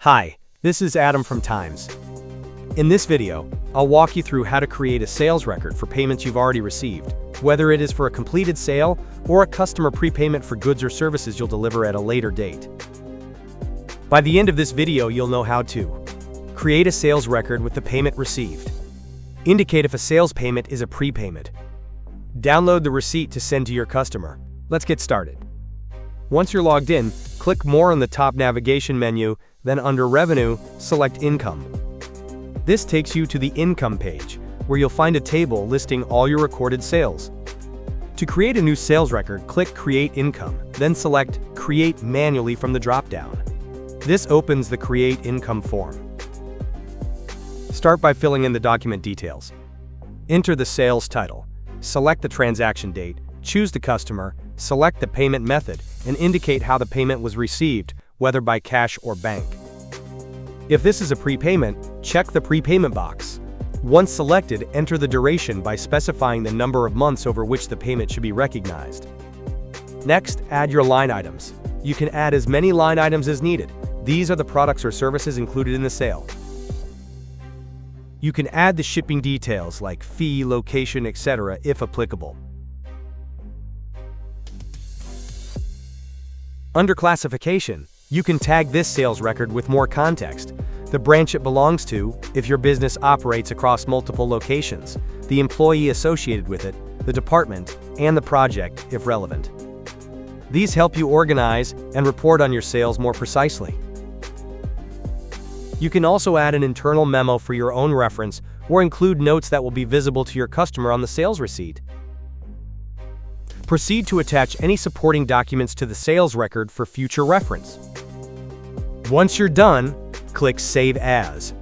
Hi, this is Adam from Tyms. In this video, I'll walk you through how to create a sales record for payments you've already received, whether it is for a completed sale or a customer prepayment for goods or services you'll deliver at a later date. By the end of this video, you'll know how to create a sales record with the payment received, indicate if a sales payment is a prepayment, download the receipt to send to your customer. Let's get started. Once you're logged in, click More on the top navigation menu, then under Revenue, select Income. This takes you to the Income page, where you'll find a table listing all your recorded sales. To create a new sales record, click Create Income, then select Create Manually from the drop-down. This opens the Create Income form. Start by filling in the document details. Enter the sales title, select the transaction date, choose the customer, select the payment method, and indicate how the payment was received, whether by cash or bank. If this is a prepayment, check the prepayment box. Once selected, enter the duration by specifying the number of months over which the payment should be recognized. Next, add your line items. You can add as many line items as needed. These are the products or services included in the sale. You can add the shipping details like fee, location, etc. if applicable. Under Classification, you can tag this sales record with more context: the branch it belongs to, if your business operates across multiple locations, the employee associated with it, the department, and the project, if relevant. These help you organize and report on your sales more precisely. You can also add an internal memo for your own reference or include notes that will be visible to your customer on the sales receipt. Proceed to attach any supporting documents to the sales record for future reference. Once you're done, click Save As.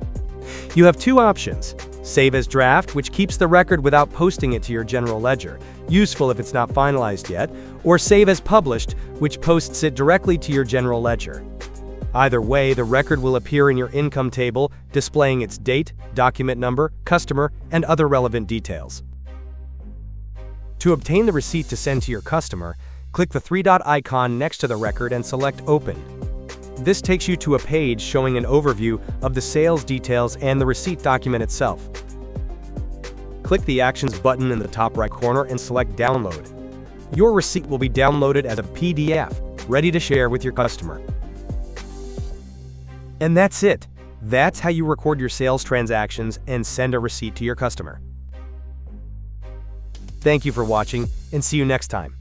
You have two options: Save as Draft, which keeps the record without posting it to your general ledger, useful if it's not finalized yet, or Save as Published, which posts it directly to your general ledger. Either way, the record will appear in your income table, displaying its date, document number, customer, and other relevant details. To obtain the receipt to send to your customer, click the three-dot icon next to the record and select Open. This takes you to a page showing an overview of the sales details and the receipt document itself. Click the Actions button in the top right corner and select Download. Your receipt will be downloaded as a PDF, ready to share with your customer. And that's it. That's how you record your sales transactions and send a receipt to your customer. Thank you for watching, and see you next time.